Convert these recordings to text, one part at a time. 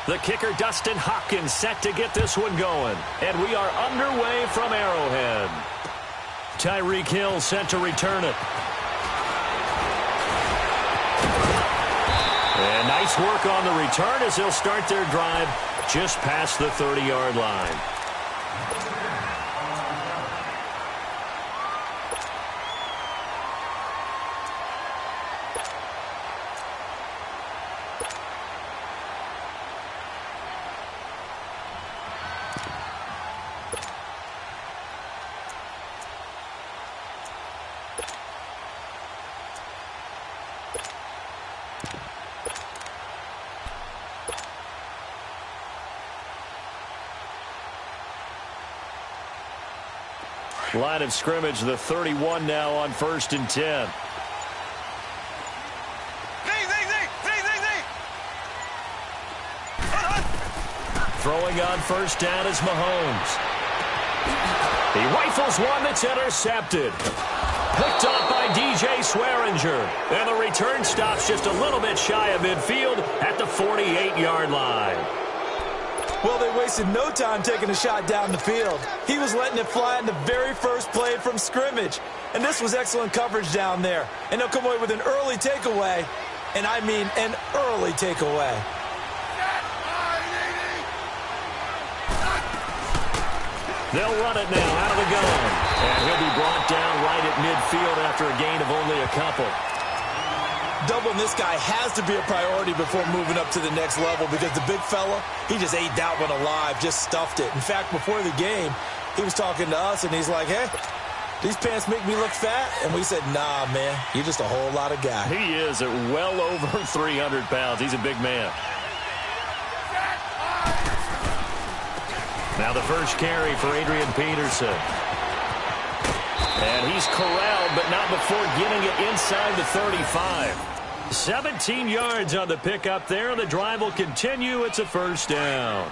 The kicker, Dustin Hopkins, set to get this one going. And we are underway from Arrowhead. Tyreek Hill set to return it. And nice work on the return as they'll start their drive just past the 30-yard line. Line of scrimmage, the 31 now on 1st and 10. Throwing on 1st down is Mahomes. He rifles one that's intercepted. Picked off by DJ Swearinger. And the return stops just a little bit shy of midfield at the 48-yard line. Well, they wasted no time taking a shot down the field. He was letting it fly in the very first play from scrimmage. And this was excellent coverage down there. And they'll come away with an early takeaway. And I mean an early takeaway. They'll run it now out of the gun. And he'll be brought down right at midfield after a gain of only a couple. Doubling this guy has to be a priority before moving up to the next level because the big fella, he just ate that one alive, just stuffed it. In fact, before the game, he was talking to us, and he's like, hey, these pants make me look fat? And we said, nah, man, you're just a whole lot of guy. He is at well over 300 pounds. He's a big man. Now the first carry for Adrian Peterson. And he's corralled, but not before getting it inside the 35. 17 yards on the pickup there. The drive will continue. It's a 1st down.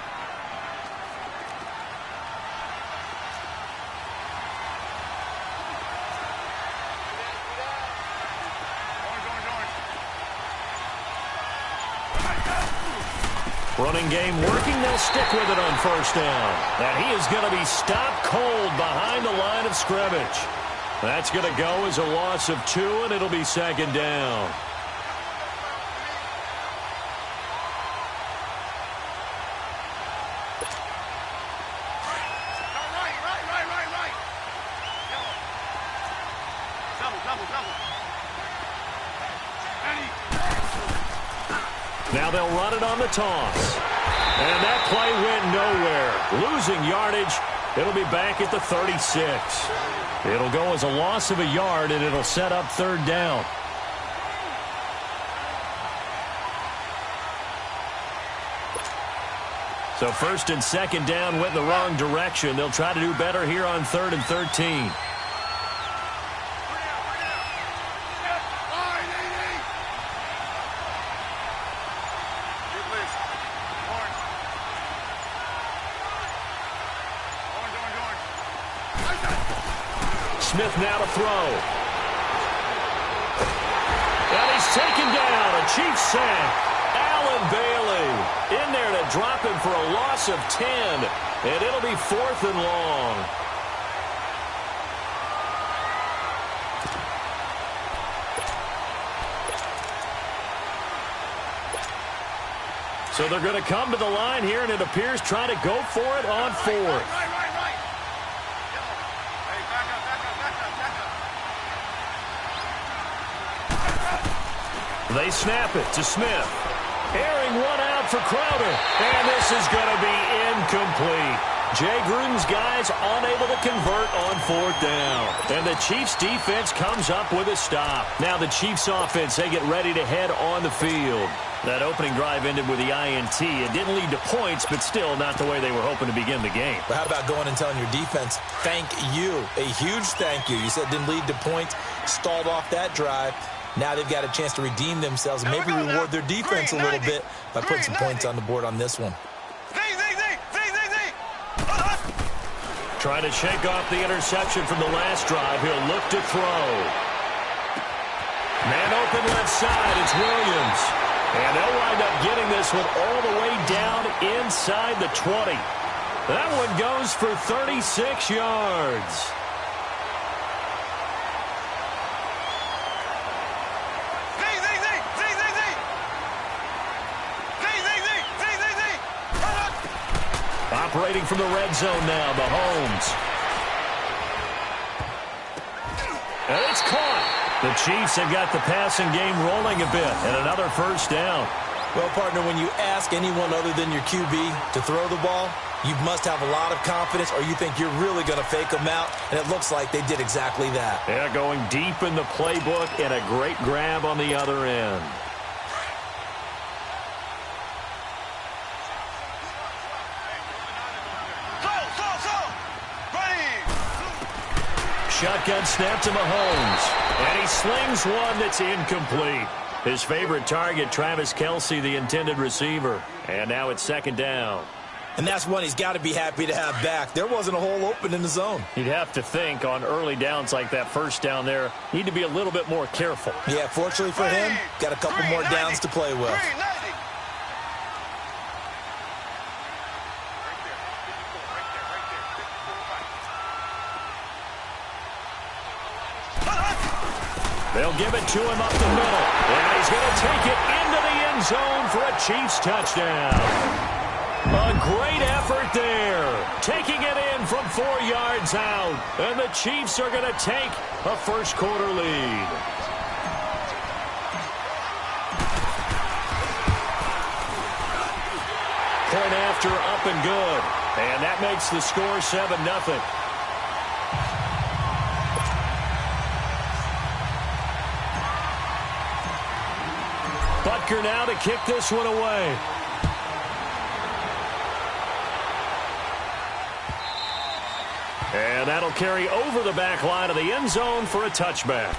Running game working. They'll stick with it on 1st down. And he is going to be stopped cold behind the line of scrimmage. That's going to go as a loss of 2, and it'll be 2nd down. Now they'll run it on the toss. And that play went nowhere. Losing yardage. It'll be back at the 36. It'll go as a loss of a yard, and it'll set up 3rd down. So 1st and 2nd down went in the wrong direction. They'll try to do better here on 3rd and 13. Smith now to throw. And he's taken down. A Chiefs sack. Allen Bailey in there to drop him for a loss of 10. And it'll be 4th and long. So they're going to come to the line here, and it appears trying to go for it on 4th. They snap it to Smith. Airing one out for Crowder. And this is going to be incomplete. Jay Gruden's guys unable to convert on 4th down. And the Chiefs defense comes up with a stop. Now the Chiefs offense, they get ready to head on the field. That opening drive ended with the INT. It didn't lead to points, but still not the way they were hoping to begin the game. But how about going and telling your defense, thank you. A huge thank you. You said it didn't lead to points, stalled off that drive. Now they've got a chance to redeem themselves and maybe reward their defense a little bit by putting some points on the board on this one. Trying to shake off the interception from the last drive. He'll look to throw. Man open left side. It's Williams. And they'll wind up getting this one all the way down inside the 20. That one goes for 36 yards. Operating from the red zone now, Mahomes. And it's caught. The Chiefs have got the passing game rolling a bit, and another first down. Well, partner, when you ask anyone other than your QB to throw the ball, you must have a lot of confidence, or you think you're really going to fake them out, and it looks like they did exactly that. Yeah, going deep in the playbook, and a great grab on the other end. Shotgun snap to Mahomes, and he slings one that's incomplete. His favorite target, Travis Kelce, the intended receiver. And now it's second down. And that's one he's got to be happy to have back. There wasn't a hole open in the zone. You'd have to think on early downs like that first down there, need to be a little bit more careful. Yeah, fortunately for him, got a couple more downs to play with. They'll give it to him up the middle. And he's going to take it into the end zone for a Chiefs touchdown. A great effort there. Taking it in from 4 yards out. And the Chiefs are going to take a first quarter lead. Point after up and good. And that makes the score 7-0. Butker now to kick this one away. And that'll carry over the back line of the end zone for a touchback.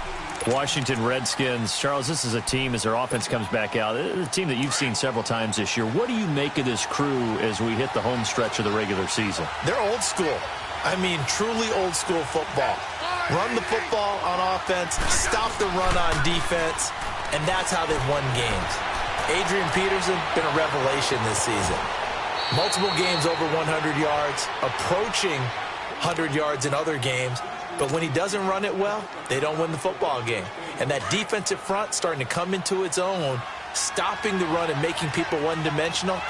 Washington Redskins. Charles, this is a team, as their offense comes back out, a team that you've seen several times this year. What do you make of this crew as we hit the home stretch of the regular season? They're old school. I mean, truly old school football. Run the football on offense, stop the run on defense, and that's how they've won games. Adrian Peterson, been a revelation this season. Multiple games over 100 yards, approaching 100 yards in other games. But when he doesn't run it well, they don't win the football game. And that defensive front starting to come into its own, stopping the run and making people one-dimensional,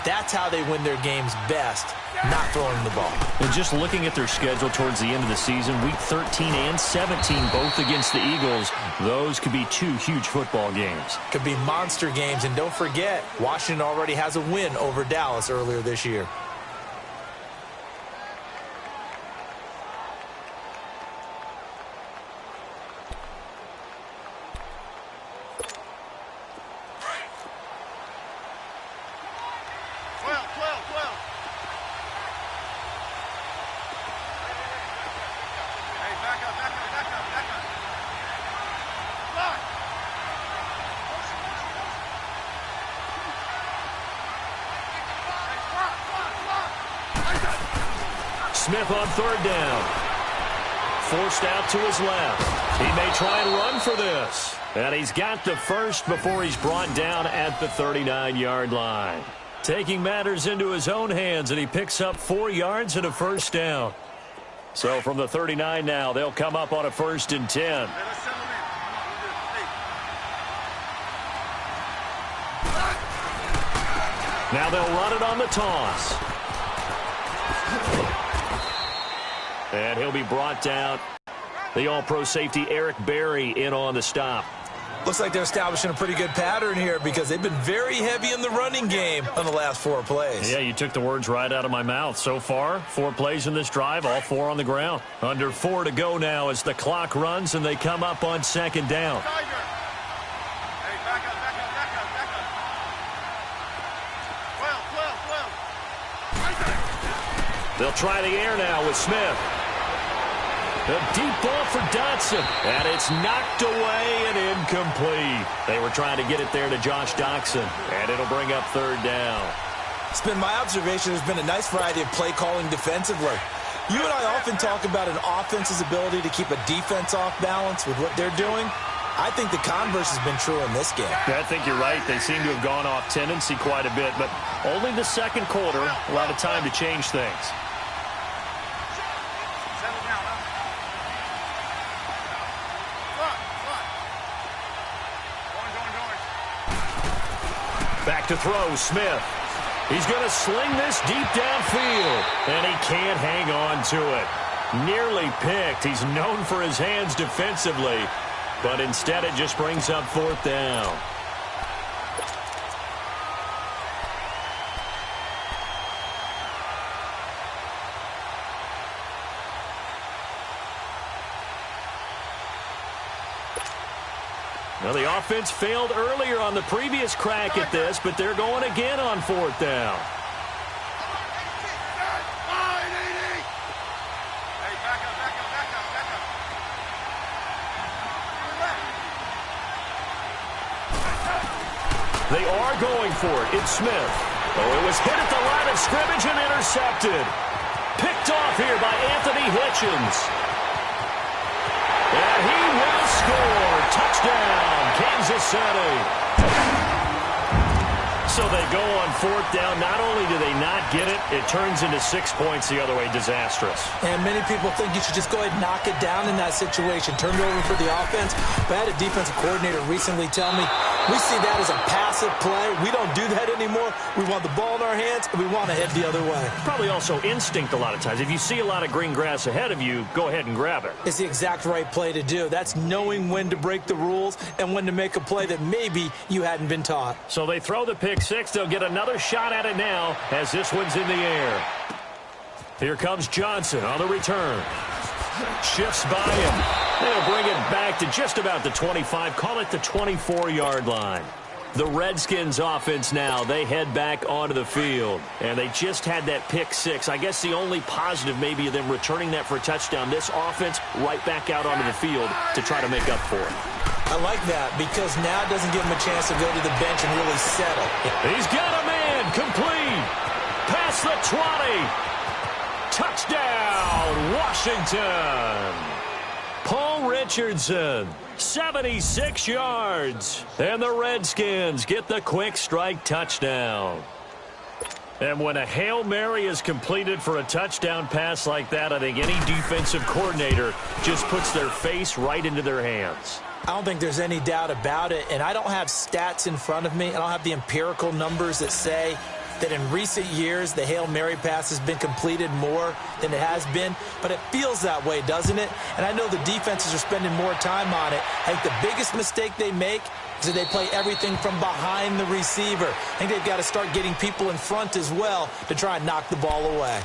that's how they win their games best, not throwing the ball. And just looking at their schedule towards the end of the season, week 13 and 17, both against the Eagles, those could be two huge football games. Could be monster games. And don't forget, Washington already has a win over Dallas earlier this year. Smith on third down. Forced out to his left. He may try and run for this. And he's got the first before he's brought down at the 39-yard line. Taking matters into his own hands, and he picks up 4 yards and a first down. So from the 39 now, they'll come up on a 1st and 10. Now they'll run it on the toss. And he'll be brought down. The all-pro safety Eric Berry in on the stop. Looks like they're establishing a pretty good pattern here because they've been very heavy in the running game on the last 4 plays. Yeah, you took the words right out of my mouth. So far, 4 plays in this drive, all 4 on the ground. Under 4 to go now as the clock runs and they come up on 2nd down. They'll try the air now with Smith. A deep ball for Dotson, and it's knocked away and incomplete. They were trying to get it there to Josh Doxson, and it'll bring up 3rd down. It's been my observation there's been a nice variety of play calling defensively. You and I often talk about an offense's ability to keep a defense off balance with what they're doing. I think the converse has been true in this game. Yeah, I think you're right. They seem to have gone off tendency quite a bit, but only the second quarter, a lot of time to change things. Back to throw, Smith. He's going to sling this deep downfield, and he can't hang on to it. Nearly picked. He's known for his hands defensively, but instead it just brings up fourth down. Well, the offense failed earlier on the previous crack at this, but they're going again on fourth down. They are going for it. It's Smith. Oh, it was hit at the line of scrimmage and intercepted. Picked off here by Anthony Hitchens. And he will score. Touchdown, Kansas City. So they go on fourth down. Not only do they not get it, it turns into 6 points the other way. Disastrous. And many people think you should just go ahead and knock it down in that situation. Turn it over for the offense. But I had a defensive coordinator recently tell me, we see that as a passive play. We don't do that anymore. We want the ball in our hands, and we want to head the other way. Probably also instinct a lot of times. If you see a lot of green grass ahead of you, go ahead and grab it. It's the exact right play to do. That's knowing when to break the rules and when to make a play that maybe you hadn't been taught. So they throw the pick six. They'll get another shot at it now as this one's in the air. Here comes Johnson on the return. Shifts by him. They'll bring it back to just about the 25. Call it the 24-yard line. The Redskins offense now, they head back onto the field. And they just had that pick six. I guess the only positive maybe of them returning that for a touchdown. This offense right back out onto the field to try to make up for it. I like that because now it doesn't give him a chance to go to the bench and really settle. He's got a man complete. Past the 20. Touchdown, Washington. Paul Richardson, 76 yards. And the Redskins get the quick strike touchdown. And when a Hail Mary is completed for a touchdown pass like that, I think any defensive coordinator just puts their face right into their hands. I don't think there's any doubt about it, and I don't have stats in front of me. I don't have the empirical numbers that say that in recent years the Hail Mary pass has been completed more than it has been, but it feels that way, doesn't it? And I know the defenses are spending more time on it. I think the biggest mistake they make is that they play everything from behind the receiver. I think they've got to start getting people in front as well to try and knock the ball away.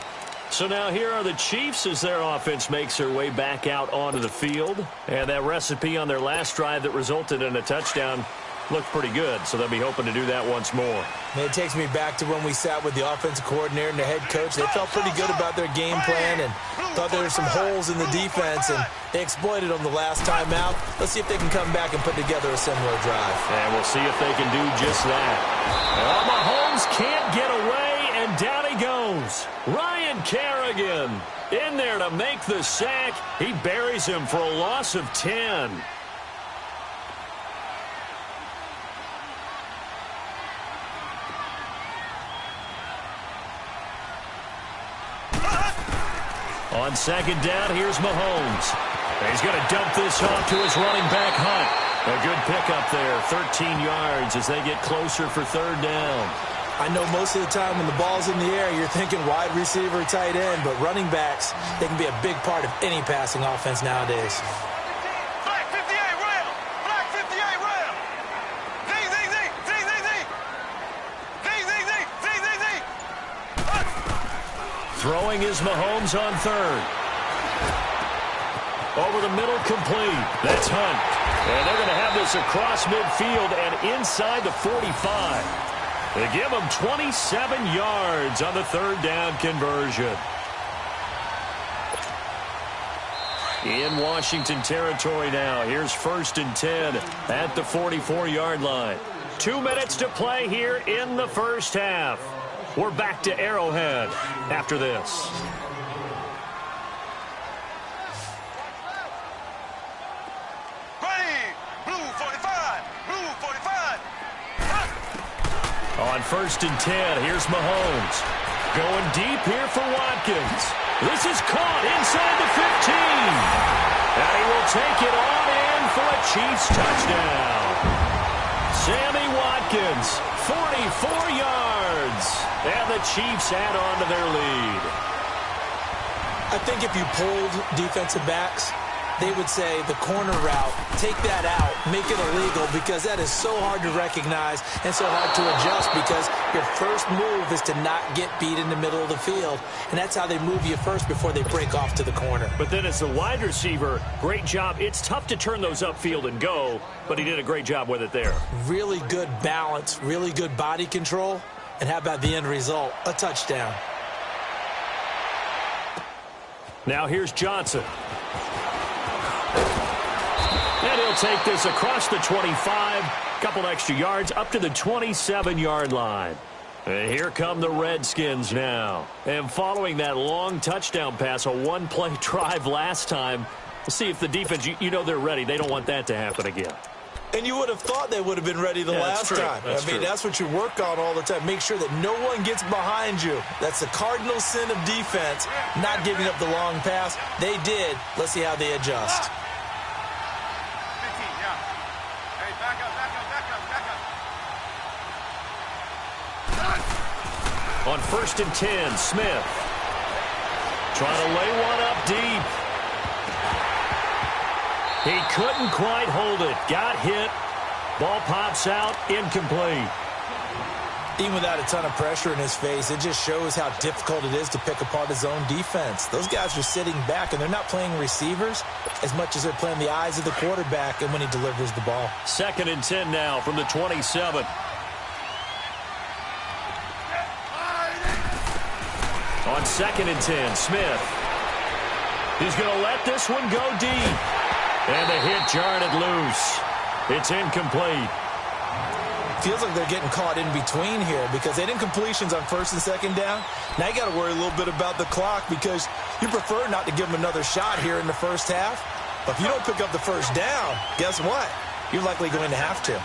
So now here are the Chiefs as their offense makes their way back out onto the field. And that recipe on their last drive that resulted in a touchdown looked pretty good, so they'll be hoping to do that once more. And it takes me back to when we sat with the offensive coordinator and the head coach. They felt pretty good about their game plan and thought there were some holes in the defense, and they exploited them the last time out. Let's see if they can come back and put together a similar drive. And we'll see if they can do just that. Well, Mahomes can't get away, and down he goes. Ryan Kerrigan in there to make the sack. He buries him for a loss of 10. On second down, here's Mahomes. He's going to dump this off to his running back, Hunt. A good pickup there, 13 yards as they get closer for third down. I know most of the time when the ball's in the air, you're thinking wide receiver, tight end, but running backs, they can be a big part of any passing offense nowadays. Black 58 rail! Black 58 rail! Throwing is Mahomes on third. Over the middle, complete. That's Hunt. And they're going to have this across midfield and inside the 45. They give him 27 yards on the third down conversion. In Washington territory now. Here's 1st and 10 at the 44-yard line. 2 minutes to play here in the first half. We're back to Arrowhead after this. Ready, blue. 1st and 10. Here's Mahomes. Going deep here for Watkins. This is caught inside the 15. And he will take it on in for a Chiefs touchdown. Sammy Watkins, 44 yards. And the Chiefs add on to their lead. I think if you polled defensive backs, they would say the corner route, take that out, make it illegal, because that is so hard to recognize and so hard to adjust, because your first move is to not get beat in the middle of the field. And that's how they move you first before they break off to the corner. But then as the wide receiver, great job. It's tough to turn those upfield and go, but he did a great job with it there. Really good balance, really good body control. And how about the end result? A touchdown. Now here's Johnson. And he'll take this across the 25, couple extra yards up to the 27-yard line. And here come the Redskins now. And following that long touchdown pass, a one-play drive last time, we'll see if the defense, you know they're ready. They don't want that to happen again. And you would have thought they would have been ready the last time. That's what you work on all the time. Make sure that no one gets behind you. That's the cardinal sin of defense, not giving up the long pass. They did. Let's see how they adjust. On 1st and 10, Smith. Trying to lay one up deep. He couldn't quite hold it. Got hit. Ball pops out. Incomplete. Even without a ton of pressure in his face, it just shows how difficult it is to pick apart his own defense. Those guys are sitting back, and they're not playing receivers as much as they're playing the eyes of the quarterback and when he delivers the ball. 2nd and 10 now from the 27. On 2nd and 10, Smith. He's going to let this one go deep. And the hit jarred it loose. It's incomplete. Feels like they're getting caught in between here because they didn't completions on 1st and 2nd down. Now you got to worry a little bit about the clock because you prefer not to give them another shot here in the first half. But if you don't pick up the first down, guess what? You're likely going to have to.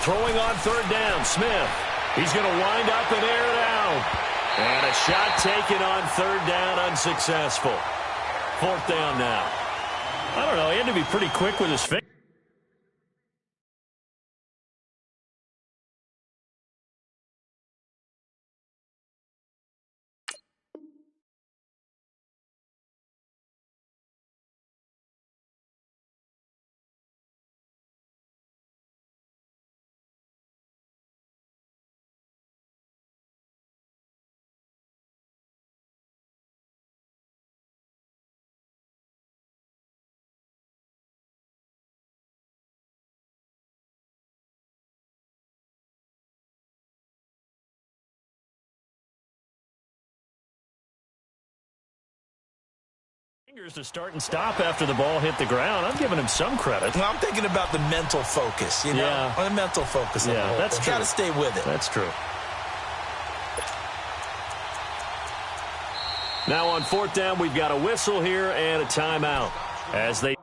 Throwing on 3rd down, Smith. He's going to wind up and air it out. And a shot taken on 3rd down, unsuccessful. 4th down now. I don't know, he had to be pretty quick with his finger. To start and stop after the ball hit the ground. I'm giving him some credit. Well, I'm thinking about the mental focus, you know? Yeah. The mental focus. Yeah, that's true. Got to stay with it. That's true. Now on 4th down, we've got a whistle here and a timeout as they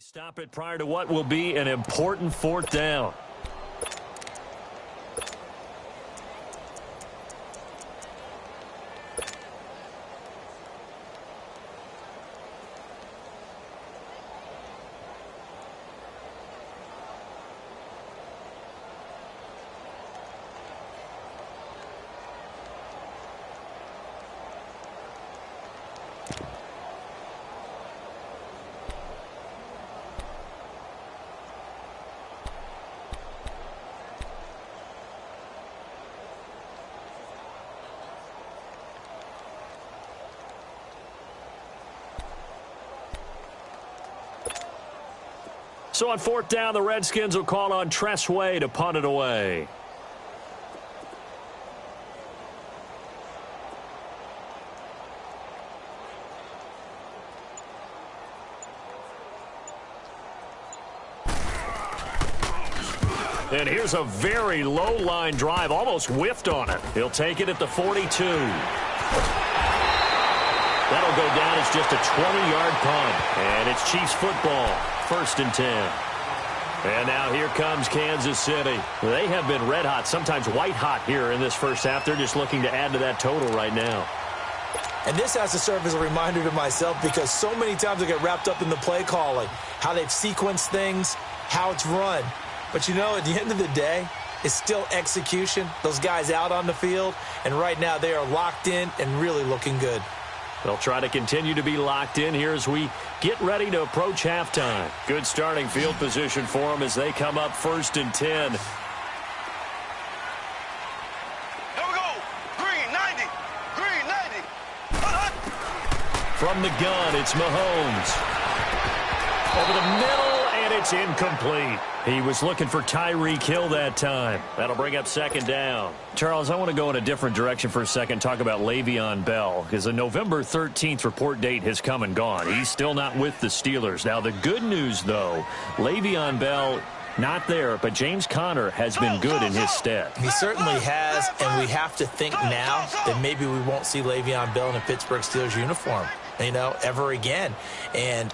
stop it prior to what will be an important 4th down. So on fourth down, the Redskins will call on Tressway to punt it away. And here's a very low line drive, almost whiffed on it. He'll take it at the 42. That'll go down as just a 20-yard punt. And it's Chiefs football, 1st and 10. And now here comes Kansas City. They have been red hot, sometimes white hot here in this first half. They're just looking to add to that total right now. And this has to serve as a reminder to myself because so many times I get wrapped up in the play calling, how they've sequenced things, how it's run. But, you know, at the end of the day, it's still execution. Those guys out on the field, and right now they are locked in and really looking good. They'll try to continue to be locked in here as we get ready to approach halftime. Good starting field position for them as they come up 1st and 10. Here we go. Green 90. Green 90. From the gun, it's Mahomes. Over the middle, and it's incomplete. He was looking for Tyreek Hill that time. That'll bring up 2nd down. Charles, I want to go in a different direction for a second, talk about Le'Veon Bell, because the November 13th report date has come and gone. He's still not with the Steelers. Now, the good news, though, Le'Veon Bell not there, but James Conner has been good in his stead. He certainly has, and we have to think now that maybe we won't see Le'Veon Bell in a Pittsburgh Steelers uniform, ever again. And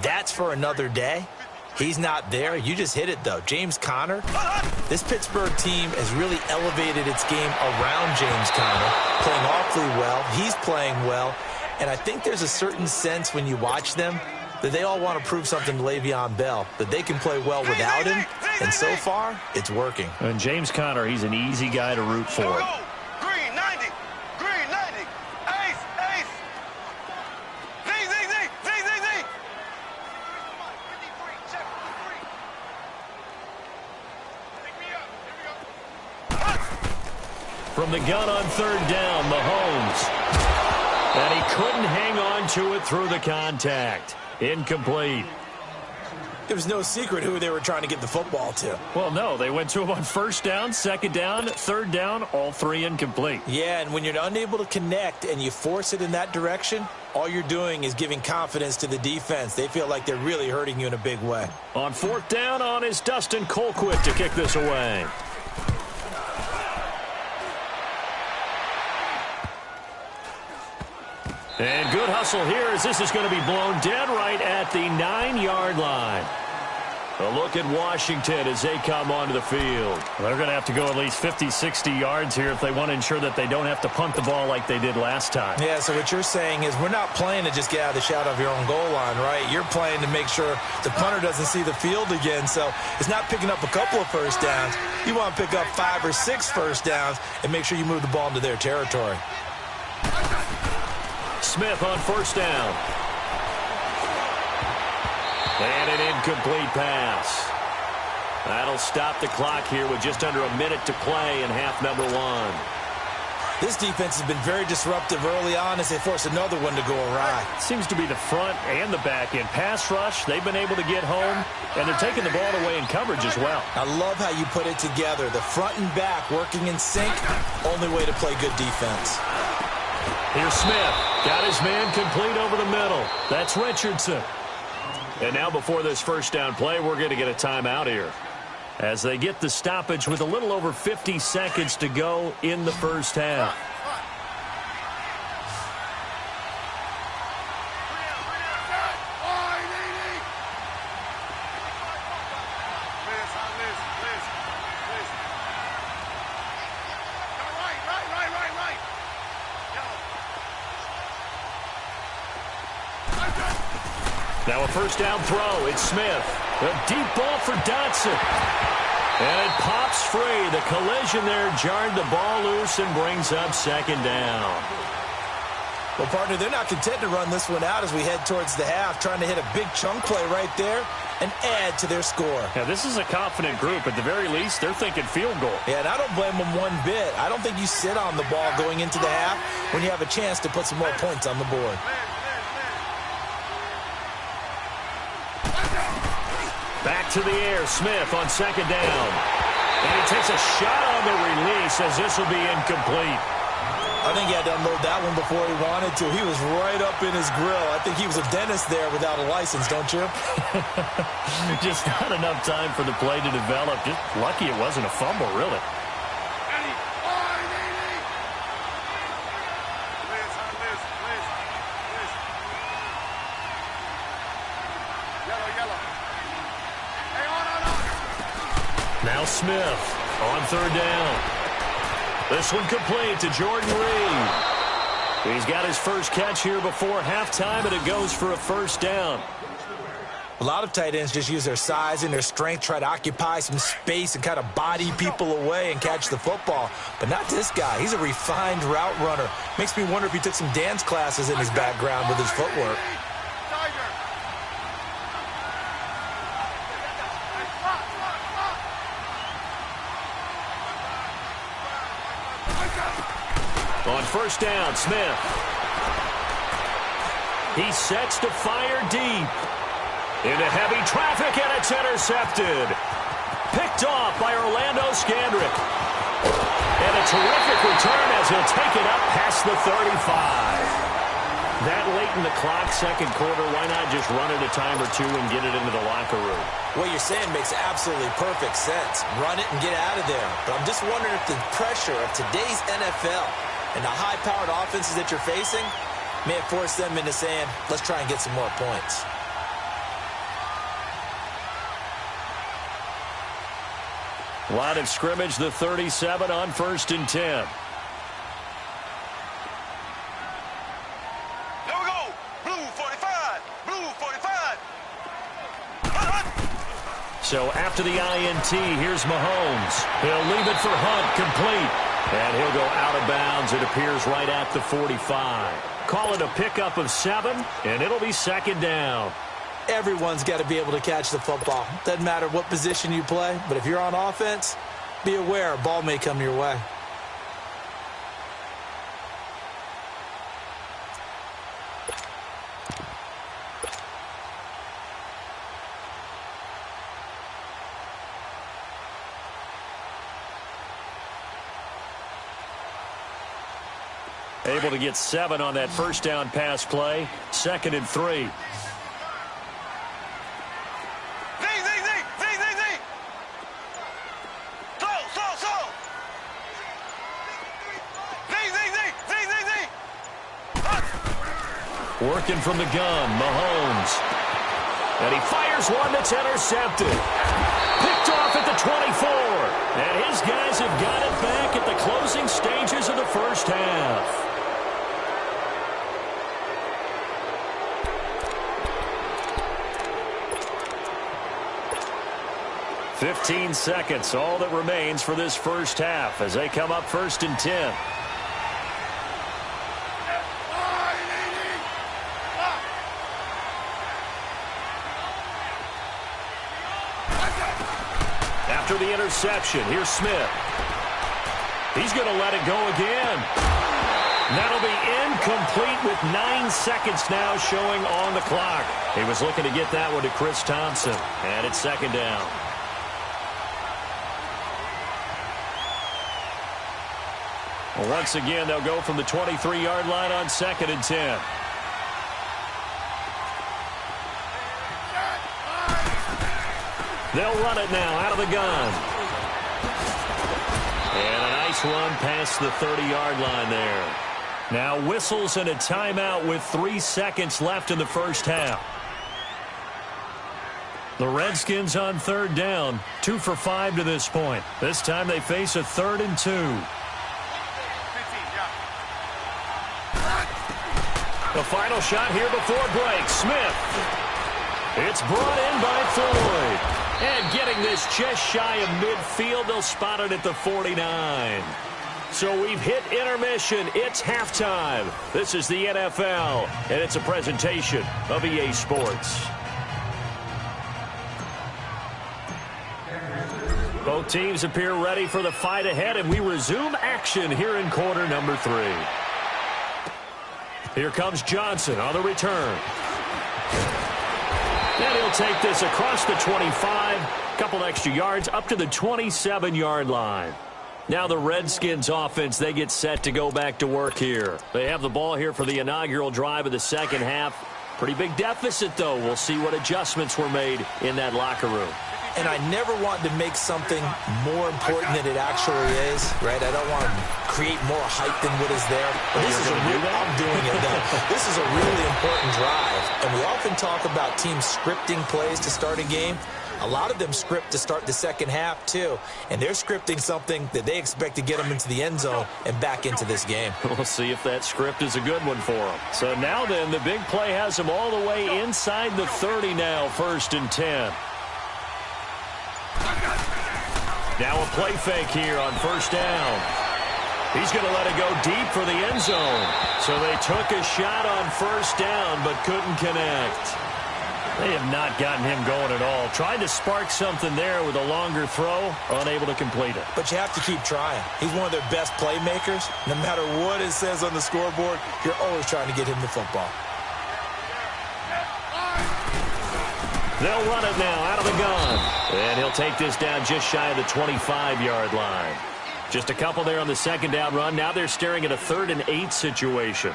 that's for another day. He's not there. You just hit it, though. James Conner, this Pittsburgh team has really elevated its game around James Conner, playing awfully well. He's playing well. And I think there's a certain sense when you watch them that they all want to prove something to Le'Veon Bell, that they can play well without him. And so far, it's working. And James Conner, he's an easy guy to root for. Green 90. Green 90. Ace. Ace. Z. From the gun on 3rd down, Mahomes. And he couldn't hang on to it through the contact. Incomplete. It was no secret who they were trying to get the football to. Well, no, they went to him on 1st down, 2nd down, 3rd down, all 3 incomplete. Yeah, and when you're unable to connect and you force it in that direction, all you're doing is giving confidence to the defense. They feel like they're really hurting you in a big way. On 4th down, on is Dustin Colquitt to kick this away. And good hustle here as this is going to be blown dead right at the 9-yard line. A look at Washington as they come onto the field. They're going to have to go at least 50, 60 yards here if they want to ensure that they don't have to punt the ball like they did last time. Yeah, so what you're saying is we're not playing to just get out of the shadow of your own goal line, right? You're playing to make sure the punter doesn't see the field again. So it's not picking up a couple of first downs. You want to pick up 5 or 6 first downs and make sure you move the ball into their territory. Smith on 1st down. And an incomplete pass. That'll stop the clock here with just under a minute to play in half number 1. This defense has been very disruptive early on as they force another one to go awry. Seems to be the front and the back end. Pass rush, they've been able to get home, and they're taking the ball away in coverage as well. I love how you put it together. The front and back working in sync, only way to play good defense. Here's Smith. Got his man complete over the middle. That's Richardson. And now before this 1st down play, we're going to get a timeout here as they get the stoppage with a little over 50 seconds to go in the first half. Now a 1st down throw. It's Smith. A deep ball for Dotson. And it pops free. The collision there jarred the ball loose and brings up 2nd down. Well, partner, they're not content to run this one out as we head towards the half, trying to hit a big chunk play right there and add to their score. Now, this is a confident group. At the very least, they're thinking field goal. Yeah, and I don't blame them one bit. I don't think you sit on the ball going into the half when you have a chance to put some more points on the board. Back to the air. Smith on second down. And he takes a shot on the release as this will be incomplete. I think he had to unload that one before he wanted to. He was right up in his grill. I think he was a dentist there without a license, don't you? Just not enough time for the play to develop. Just lucky it wasn't a fumble, really. Now Smith on third down. This one complete to Jordan Reed. He's got his first catch here before halftime, and it goes for a first down. A lot of tight ends just use their size and their strength, try to occupy some space and kind of body people away and catch the football. But not this guy. He's a refined route runner. Makes me wonder if he took some dance classes in his background with his footwork. On first down, Smith. He sets to fire deep. Into heavy traffic, and it's intercepted. Picked off by Orlando Scandrick. And a terrific return as he'll take it up past the 35. That late in the clock, second quarter, why not just run it a time or two and get it into the locker room? What you're saying makes absolutely perfect sense. Run it and get out of there. But I'm just wondering if the pressure of today's NFL and the high-powered offenses that you're facing may have forced them into saying, let's try and get some more points. Line of scrimmage, the 37 on 1st and 10. There we go. Blue 45. Blue 45. So after the INT, here's Mahomes. He'll leave it for Hunt, complete. And he'll go out of bounds. It appears right at the 45. Call it a pickup of 7, and it'll be second down. Everyone's got to be able to catch the football. Doesn't matter what position you play, but if you're on offense, be aware a ball may come your way. Able to get 7 on that first down pass play. 2nd and 3. Working from the gun, Mahomes. And he fires one that's intercepted. Picked off at the 24. And his guys have got it back at the closing stages of the first half. "15 seconds, all that remains for this first half as they come up 1st and 10. After the interception, here's Smith. He's going to let it go again. That'll be incomplete with 9 seconds now showing on the clock. He was looking to get that one to Chris Thompson, and it's second down. Well, once again, they'll go from the 23-yard line on 2nd and 10. They'll run it now out of the gun. And a nice run past the 30-yard line there. Now whistles and a timeout with 3 seconds left in the first half. The Redskins on 3rd down, 2 for 5 to this point. This time they face a 3rd and 2. The final shot here before break. Smith. It's brought in by Floyd. And getting this just shy of midfield, they'll spot it at the 49. So we've hit intermission. It's halftime. This is the NFL, and it's a presentation of EA Sports. Both teams appear ready for the fight ahead, and we resume action here in quarter number 3. Here comes Johnson on the return. And he'll take this across the 25 couple extra yards up to the 27-yard line. Now the Redskins offense, they get set to go back to work here. They have the ball here for the inaugural drive of the second half. Pretty big deficit, though. We'll see what adjustments were made in that locker room. And I never want to make something more important than it actually is, right? I don't want to create more hype than what is there. But this is I'm doing it, though. This is a really important drive. And we often talk about teams scripting plays to start a game. A lot of them script to start the second half, too. And they're scripting something that they expect to get them into the end zone and back into this game. We'll see if that script is a good one for them. So now then, the big play has them all the way inside the 30 now, 1st and 10. Now a play fake here on 1st down. He's going to let it go deep for the end zone. So they took a shot on 1st down but couldn't connect. They have not gotten him going at all. Tried to spark something there with a longer throw, unable to complete it. But you have to keep trying. He's one of their best playmakers. No matter what it says on the scoreboard, you're always trying to get him the football. They'll run it now out of the gun. And he'll take this down just shy of the 25-yard line. Just a couple there on the second down run. Now they're staring at a 3rd and 8 situation.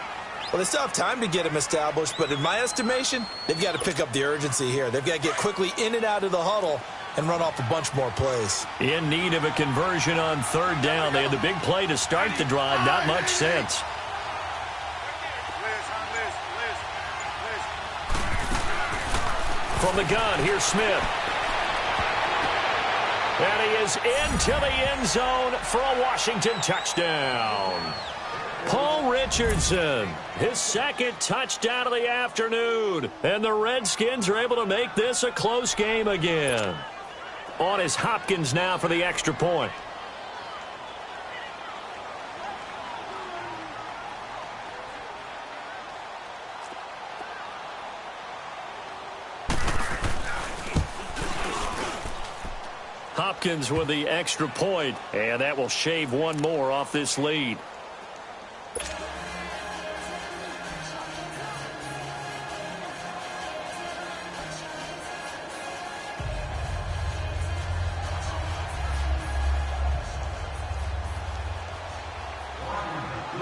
Well, they still have time to get him established, but in my estimation, they've got to pick up the urgency here. They've got to get quickly in and out of the huddle and run off a bunch more plays. In need of a conversion on 3rd down. They had the big play to start the drive. Not much sense. From the gun, here's Smith. And he is into the end zone for a Washington touchdown. Paul Richardson, his 2nd touchdown of the afternoon. And the Redskins are able to make this a close game again. On is Hopkins now for the extra point. Hopkins with the extra point, and that will shave one more off this lead.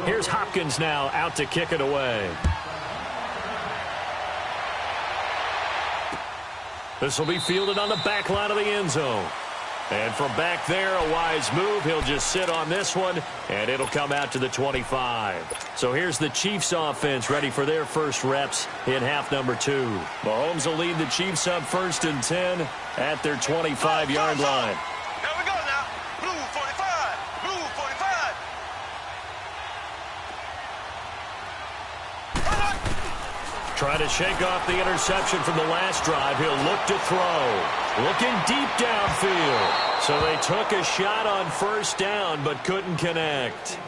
Here's Hopkins now out to kick it away. This will be fielded on the back line of the end zone. And from back there, a wise move. He'll just sit on this one, and it'll come out to the 25. So here's the Chiefs offense ready for their first reps in half number 2. Mahomes will lead the Chiefs up 1st and 10 at their 25-yard line. Here we go now. Blue 45. Blue 45. Trying to shake off the interception from the last drive. He'll look to throw. Looking deep downfield. So they took a shot on 1st down but couldn't connect.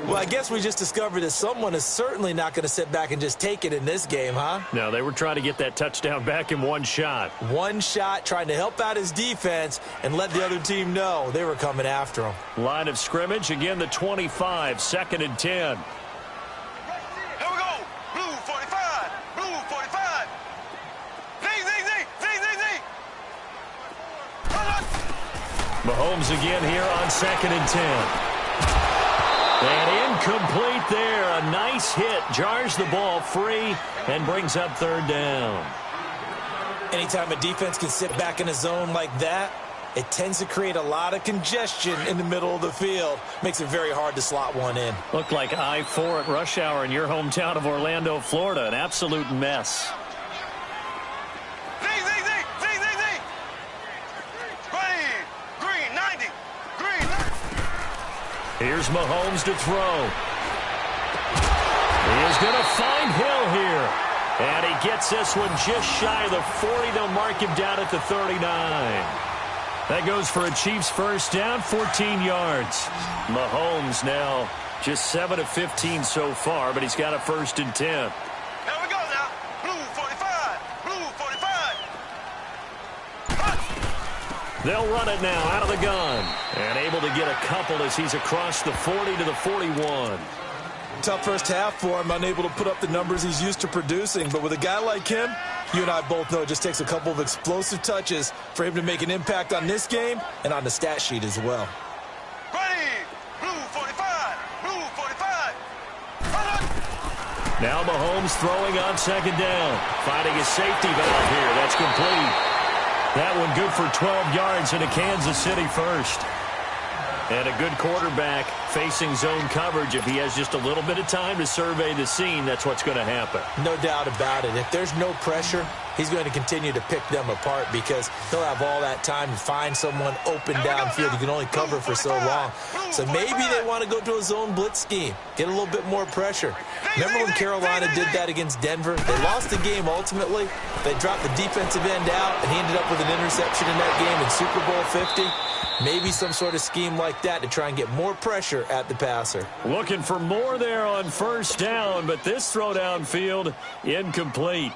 Well, I guess we just discovered that someone is certainly not going to sit back and just take it in this game, huh? No, they were trying to get that touchdown back in one shot. One shot, trying to help out his defense and let the other team know they were coming after him. Line of scrimmage, again the 25, 2nd and 10. Mahomes again here on 2nd and 10. And incomplete there. A nice hit. Jars the ball free and brings up 3rd down. Anytime a defense can sit back in a zone like that, it tends to create a lot of congestion in the middle of the field. Makes it very hard to slot one in. Looked like I-4 at rush hour in your hometown of Orlando, Florida. An absolute mess. Here's Mahomes to throw. He is going to find Hill here. And he gets this one just shy of the 40. They'll mark him down at the 39. That goes for a Chiefs 1st down, 14 yards. Mahomes now just 7 of 15 so far, but he's got a 1st and 10. Here we go now. Blue 45. Blue 45. They'll run it now out of the gun. And able to get a couple as he's across the 40 to the 41. Tough first half for him, unable to put up the numbers he's used to producing. But with a guy like him, you and I both know it just takes a couple of explosive touches for him to make an impact on this game and on the stat sheet as well. Ready, blue 45, blue 45. Now Mahomes throwing on second down. Finding his safety valve here. That's complete. That one good for 12 yards into Kansas City first. And a good quarterback facing zone coverage. If he has just a little bit of time to survey the scene, that's what's going to happen. No doubt about it. If there's no pressure, he's going to continue to pick them apart because he'll have all that time to find someone open downfield. You can only cover for so long. So maybe they want to go to a zone blitz scheme, get a little bit more pressure. Remember when Carolina did that against Denver? They lost the game ultimately. They dropped the defensive end out, and he ended up with an interception in that game in Super Bowl 50. Maybe some sort of scheme like that to try and get more pressure at the passer. Looking for more there on first down, but this throw downfield incomplete.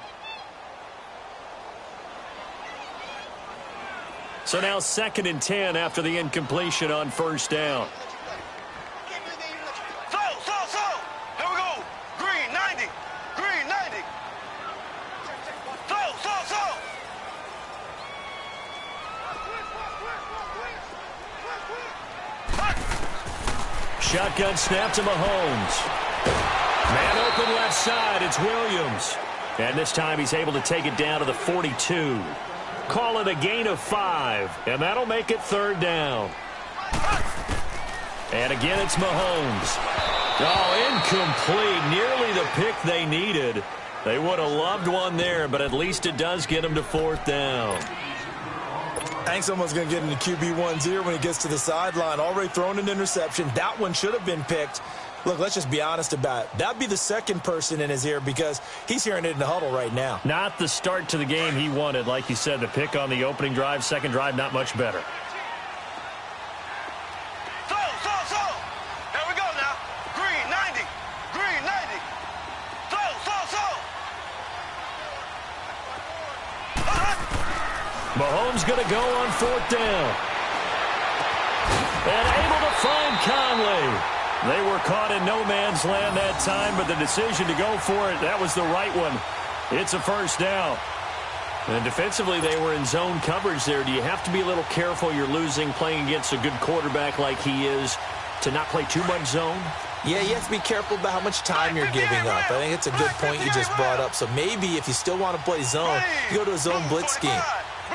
So now 2nd and 10 after the incompletion on first down. Slow. Here we go. Green 90. Green 90. Slow. Shotgun snap to Mahomes. Man open left side, it's Williams. And this time he's able to take it down to the 42. Call it a gain of 5, and that'll make it 3rd down. And again, it's Mahomes. Oh, incomplete. Nearly the pick they needed. They would have loved one there, but at least it does get them to 4th down. I think someone's going to get into QB1's ear when he gets to the sideline. Already thrown an interception. That one should have been picked. Look, let's just be honest about it. That'd be the second person in his ear because he's hearing it in the huddle right now. Not the start to the game he wanted. Like you said, the pick on the opening drive, second drive, not much better. Slow. Here we go now. Green 90. Green 90. Slow. Mahomes going to go on 4th down. And able to find Conley. They were caught in no man's land that time, but the decision to go for it, that was the right one. It's a 1st down. And defensively, they were in zone coverage there. Do you have to be a little careful? You're losing, playing against a good quarterback like he is, to not play too much zone? Yeah, you have to be careful about how much time you're giving up. I think it's a good point you just brought up. So maybe if you still want to play zone, you go to a zone blitz scheme.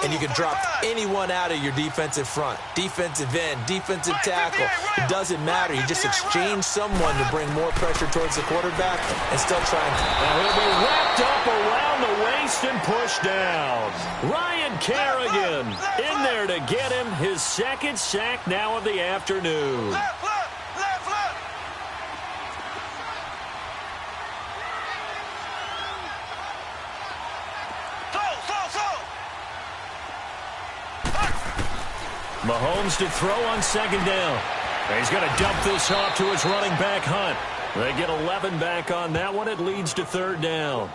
And you can drop anyone out of your defensive front. Defensive end, defensive tackle. It doesn't matter. You just exchange someone to bring more pressure towards the quarterback and still try and... Now he'll be wrapped up around the waist and pushed down. Ryan Kerrigan in there to get him his 2nd sack now of the afternoon. Left. Mahomes to throw on 2nd down. He's going to dump this off to his running back, Hunt. They get 11 back on that one. It leads to 3rd down.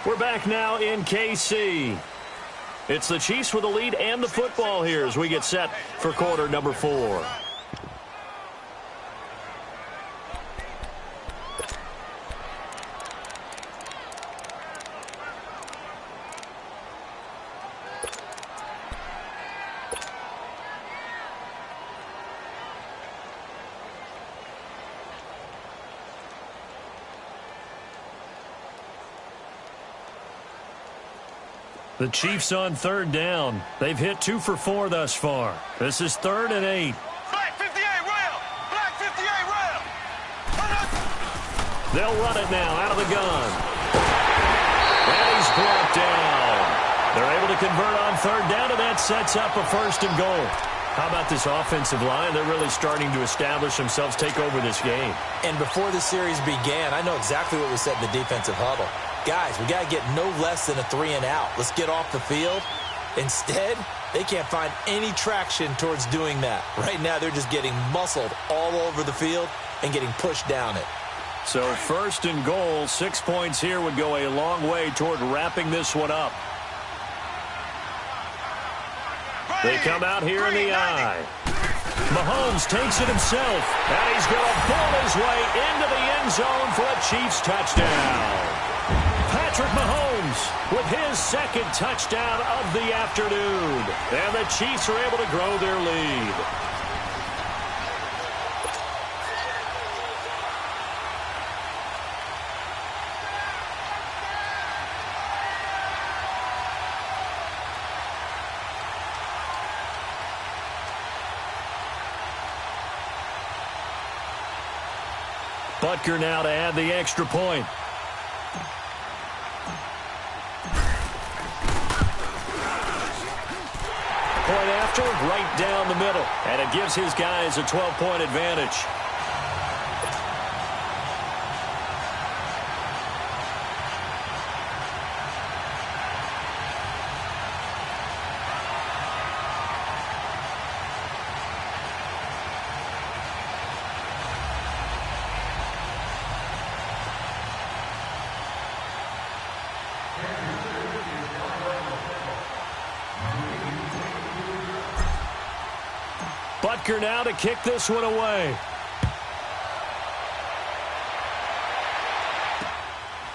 We're back now in KC. It's the Chiefs with the lead and the football here as we get set for quarter number 4. The Chiefs on 3rd down. They've hit 2 for 4 thus far. This is 3rd and 8. Black 58 rail. Black 58 rail. They'll run it now out of the gun. And he's brought down. They're able to convert on 3rd down, and that sets up a 1st and goal. How about this offensive line? They're really starting to establish themselves, take over this game. And before the series began, I know exactly what was said in the defensive huddle. Guys, we got to get no less than a 3 and out. Let's get off the field. Instead, they can't find any traction towards doing that. Right now, they're just getting muscled all over the field and getting pushed down it. So 1st and goal, 6 points here would go a long way toward wrapping this one up. They come out here in the eye. Mahomes takes it himself, and he's going to pull his way into the end zone for a Chiefs touchdown. Patrick Mahomes with his 2nd touchdown of the afternoon. And the Chiefs are able to grow their lead. Butker now to add the extra point. Point after, right down the middle. And it gives his guys a 12-point advantage. Butker now to kick this one away.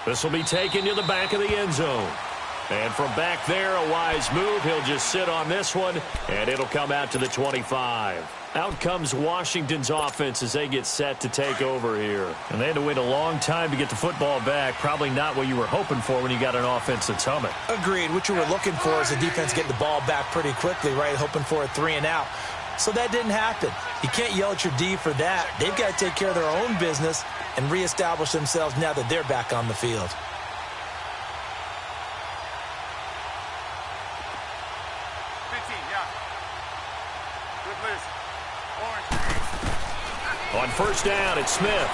This will be taken to the back of the end zone. And from back there, a wise move. He'll just sit on this one, and it'll come out to the 25. Out comes Washington's offense as they get set to take over here. And they had to wait a long time to get the football back. Probably not what you were hoping for when you got an offense that's humming. Agreed. What you were looking for is the defense getting the ball back pretty quickly, right? Hoping for a 3 and out. So that didn't happen. You can't yell at your D for that. They've got to take care of their own business and reestablish themselves now that they're back on the field. On 1st down, it's Smith.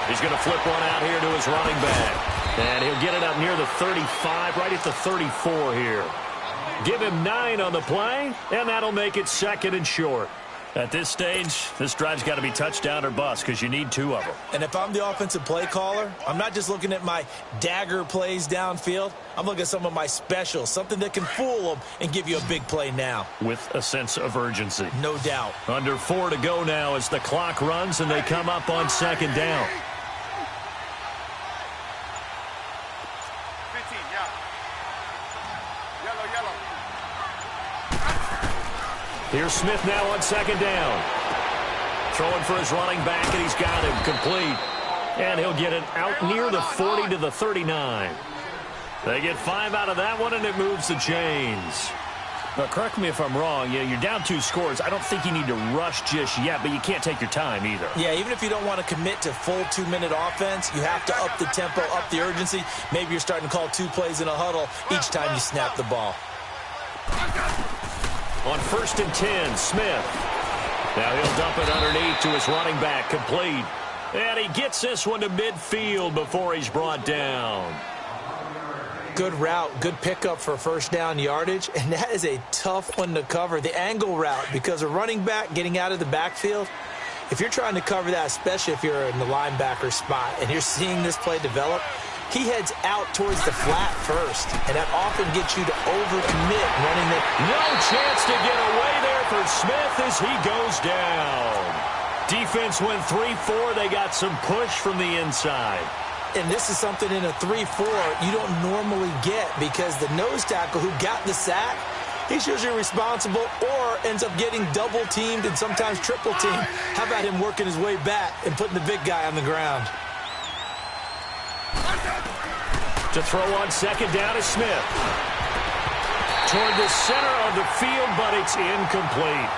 He's going to flip one out here to his running back. And he'll get it up near the 35, right at the 34 here. Give him 9 on the play, and that'll make it 2nd and short. At this stage, this drive's got to be touchdown or bust because you need 2 of them. And if I'm the offensive play caller, I'm not just looking at my dagger plays downfield. I'm looking at some of my specials, something that can fool them and give you a big play now. With a sense of urgency. No doubt. Under 4 to go now as the clock runs and they come up on 2nd down. 15, yeah. Yellow. Here's Smith now on 2nd down. Throwing for his running back, and he's got him complete. And he'll get it out near the 40 to the 39. They get 5 out of that one, and it moves the chains. Now, correct me if I'm wrong. You're down 2 scores. I don't think you need to rush just yet, but you can't take your time either. Yeah, even if you don't want to commit to full 2-minute offense, you have to up the tempo, up the urgency. Maybe you're starting to call 2 plays in a huddle each time you snap the ball. On 1st and 10, Smith. Now he'll dump it underneath to his running back, complete. And he gets this one to midfield before he's brought down. Good route, good pickup for 1st down yardage, and that is a tough one to cover, the angle route, because a running back getting out of the backfield, if you're trying to cover that, especially if you're in the linebacker spot and you're seeing this play develop, he heads out towards the flat first, and that often gets you to overcommit running the... No chance to get away there for Smith as he goes down. Defense went 3-4. They got some push from the inside. And this is something in a 3-4 you don't normally get because the nose tackle who got the sack, he's usually responsible or ends up getting double-teamed and sometimes triple-teamed. How about him working his way back and putting the big guy on the ground? To throw on 2nd down is Smith. Toward the center of the field, but it's incomplete.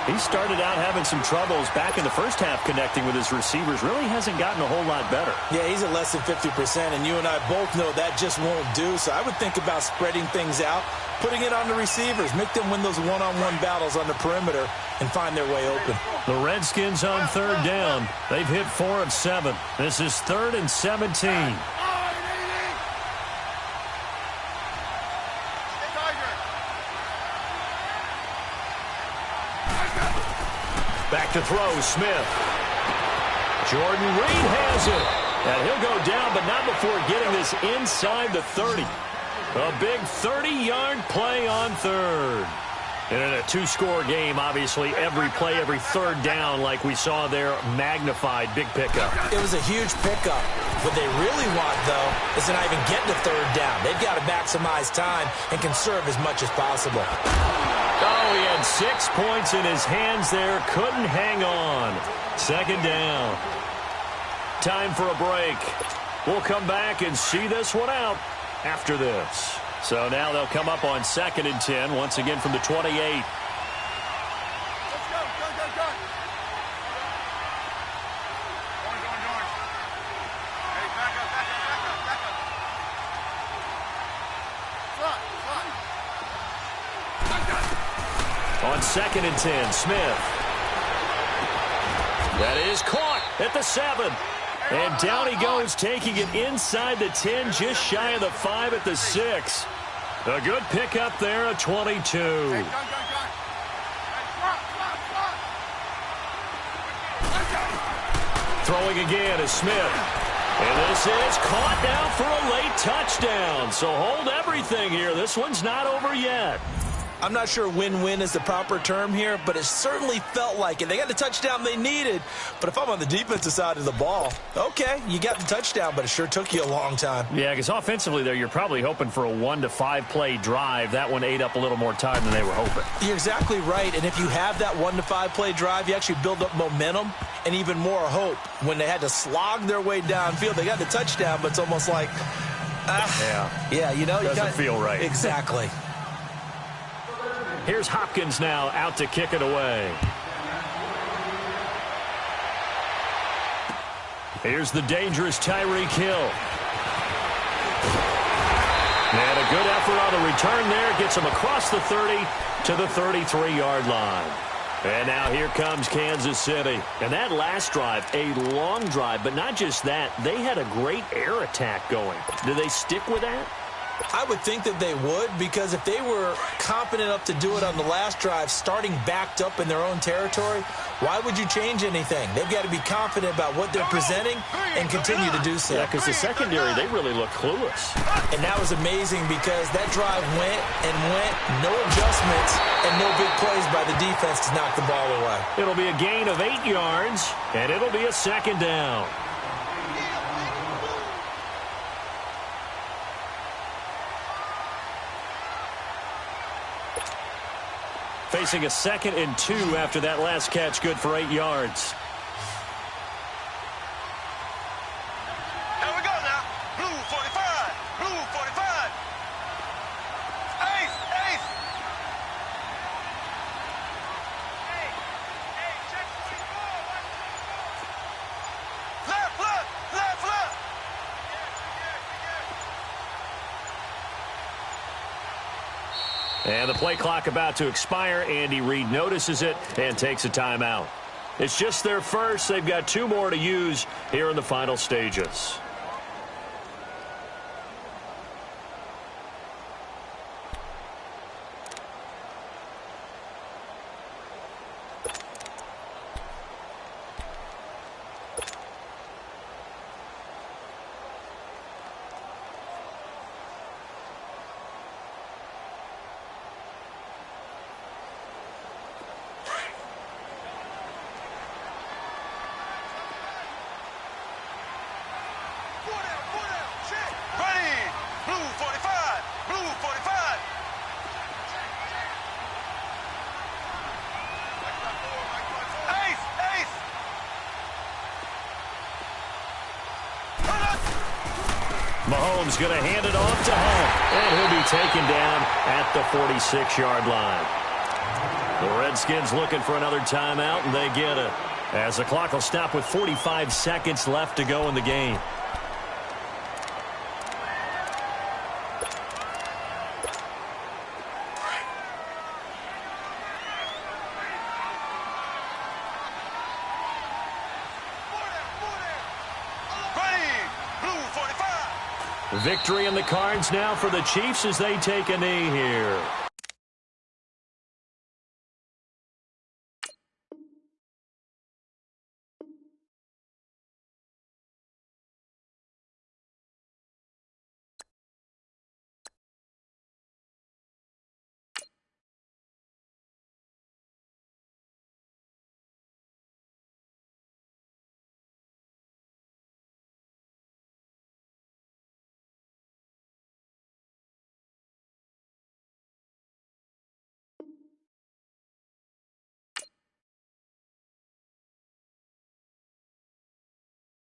He started out having some troubles back in the first half connecting with his receivers. Really hasn't gotten a whole lot better. Yeah, he's at less than 50%, and you and I both know that just won't do. So I would think about spreading things out, putting it on the receivers, make them win those one-on-one battles on the perimeter and find their way open. The Redskins on 3rd down. They've hit 4 of 7. This is 3rd and 17. to throw, Smith. Jordan Reed has it. And he'll go down, but not before getting this inside the 30. A big 30-yard play on third. And in a two-score game, obviously, every play, every third down, like we saw there, magnified, big pickup. It was a huge pickup. What they really want, though, is to not even get to third down. They've got to maximize time and conserve as much as possible. Oh, he had 6 points in his hands there. Couldn't hang on. Second down. Time for a break. We'll come back and see this one out after this. So now they'll come up on 2nd and 10, once again from the 28. Let's go, go, go, go. Going. Hey, back up. Slot. On 2nd and 10, Smith. That is caught at the 7. And down he goes, taking it inside the 10, just shy of the 5 at the 6. A good pickup there, a 22. Throwing again is Smith. And this is caught now for a late touchdown. So hold everything here. This one's not over yet. I'm not sure win-win is the proper term here, but it certainly felt like it. They got the touchdown they needed, but if I'm on the defensive side of the ball, okay, you got the touchdown, but it sure took you a long time. Yeah, because offensively there, you're probably hoping for a 1 to 5 play drive. That one ate up a little more time than they were hoping. You're exactly right, and if you have that 1 to 5 play drive, you actually build up momentum and even more hope. When they had to slog their way downfield, they got the touchdown, but it's almost like, yeah, you know, doesn't feel right. Exactly. Here's Hopkins now out to kick it away. Here's the dangerous Tyreek Hill. And a good effort on the return there. Gets him across the 30 to the 33-yard line. And now here comes Kansas City. And that last drive, a long drive, but not just that. They had a great air attack going. Do they stick with that? I would think that they would, because if they were confident enough to do it on the last drive, starting backed up in their own territory, why would you change anything? They've got to be confident about what they're presenting and continue to do so. Yeah, because the secondary, they really look clueless. And that was amazing because that drive went and went, no adjustments, and no big plays by the defense to knock the ball away. It'll be a gain of 8 yards, and it'll be a second down. Facing a 2nd and 2 after that last catch, good for 8 yards. Here we go now. Blue 45. Blue 45. Ace. Hey, check the score. Left. And the play clock about to expire. Andy Reid notices it and takes a timeout. It's just their first. They've got 2 more to use here in the final stages. Mahomes going to hand it off to Hunt, and he'll be taken down at the 46-yard line. The Redskins looking for another timeout, and they get it, as the clock will stop with 45 seconds left to go in the game. Victory in the cards now for the Chiefs as they take a knee here.